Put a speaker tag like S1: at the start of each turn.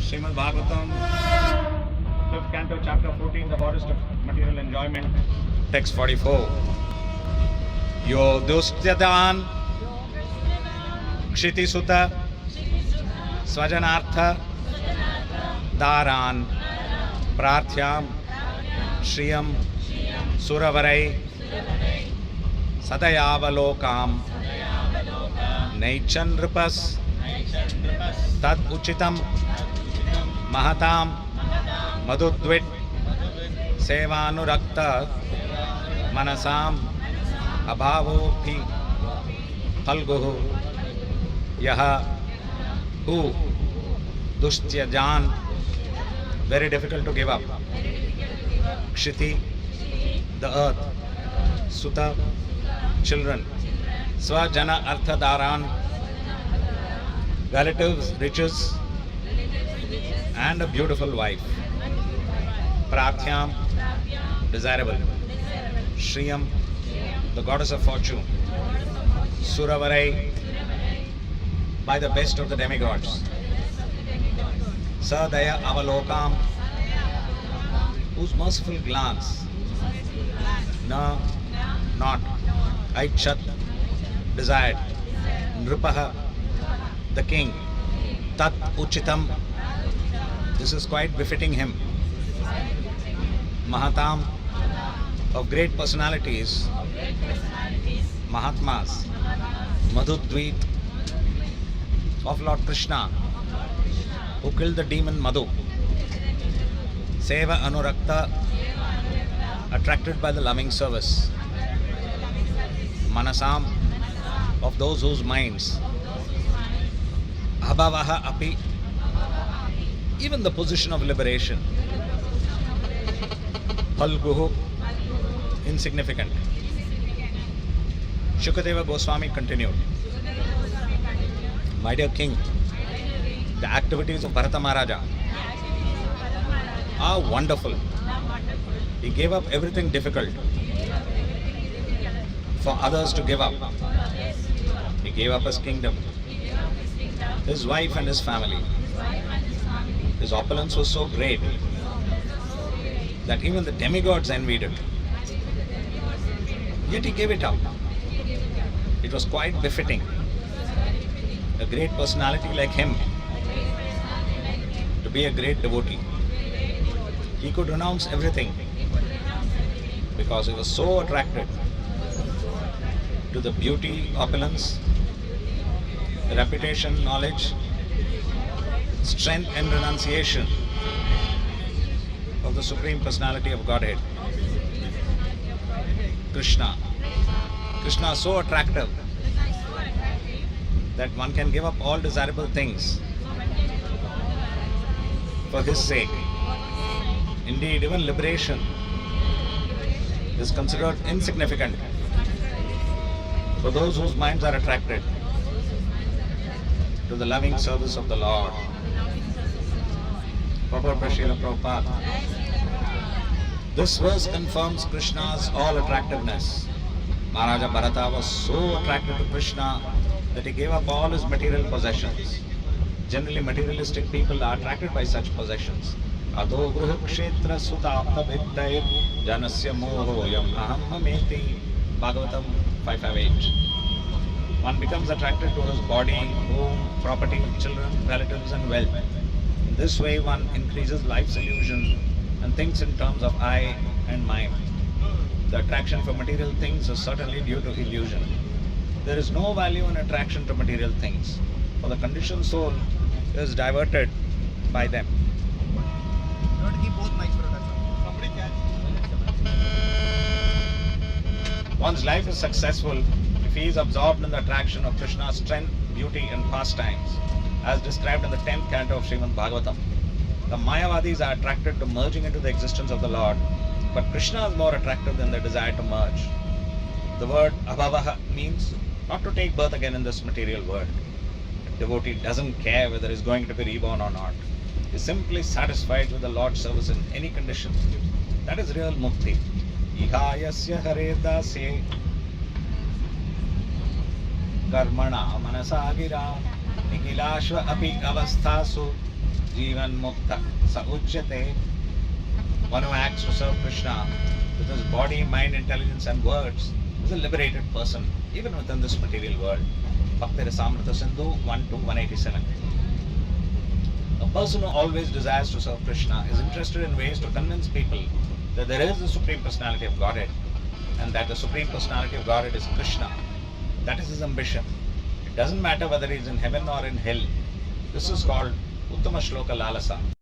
S1: Srimad Bhagavatam, 5th canto, chapter 14, the forest of material enjoyment, text 44. Yo dustyadan kshiti sutta svajanartha daran prarthyam shriyam suravarai sadayavalokam naichan nripas tad uchitam mahatam madudvit sevanurakta manasam abhavophi phalguhu yaha who dustyajan, very difficult to give up, kshiti, the earth, sutta, children, svajana arthadaran, relatives, riches, and a beautiful wife, prarthyam, desirable, shriyam, the goddess of fortune, suravarai, by the best of the demigods, sadaya avalokam, whose merciful glance, na, not, aichat, desired, nripaha, the king, tat uchitam, this is quite befitting him, mahatam, of great personalities, mahatmas, madhudvit, of Lord Krishna, who killed the demon Madhu, seva anurakta, attracted by the loving service, manasam, of those whose minds, abhavaha api, even the position of liberation, phalguhu, insignificant. Shukadeva Goswami continued, my dear king, the activities of Bharata Maharaja are wonderful. He gave up everything difficult for others to give up. He gave up his kingdom, his wife and his family. His opulence was so great that even the demigods envied it. Yet he gave it up. It was quite befitting a great personality like him to be a great devotee. He could renounce everything because he was so attracted to the beauty, opulence, reputation, knowledge, strength and renunciation of the Supreme Personality of Godhead, Krishna. Krishna is so attractive that one can give up all desirable things for his sake. Indeed, even liberation is considered insignificant for those whose minds are attracted to the loving service of the Lord. Purport by Srila Prabhupada. This verse confirms Krishna's all attractiveness. Maharaja Bharata was so attracted to Krishna that he gave up all his material possessions. Generally, materialistic people are attracted by such possessions. Adho gruha kshetra sutapta viddai janasya mohoyam aham mameti. Bhagavatam 558. One becomes attracted to his body, home, property, children, relatives and wealth. In this way one increases life's illusion and thinks in terms of I and mine. The attraction for material things is certainly due to illusion. There is no value in attraction to material things, for the conditioned soul is diverted by them. One's life is successful if he is absorbed in the attraction of Krishna's strength, beauty and pastimes, as described in the 10th canto of Srimad Bhagavatam. The Mayavadis are attracted to merging into the existence of the Lord, but Krishna is more attractive than the desire to merge. The word abhavaha means not to take birth again in this material world. A devotee doesn't care whether he is going to be reborn or not. He is simply satisfied with the Lord's service in any condition. That is real mukti. Ihayasya hare dasye karmana manasagira nikilashva api avasthasu Jivan Mukta. Sa Uchyate, one who acts to serve Krishna with his body, mind, intelligence, and words is a liberated person, even within this material world. Bhakti Rasamrita Sindhu 1-187. A person who always desires to serve Krishna is interested in ways to convince people that there is the Supreme Personality of Godhead and that the Supreme Personality of Godhead is Krishna. That is his ambition. It doesn't matter whether he is in heaven or in hell. This is called Uttama Shloka Lalasa.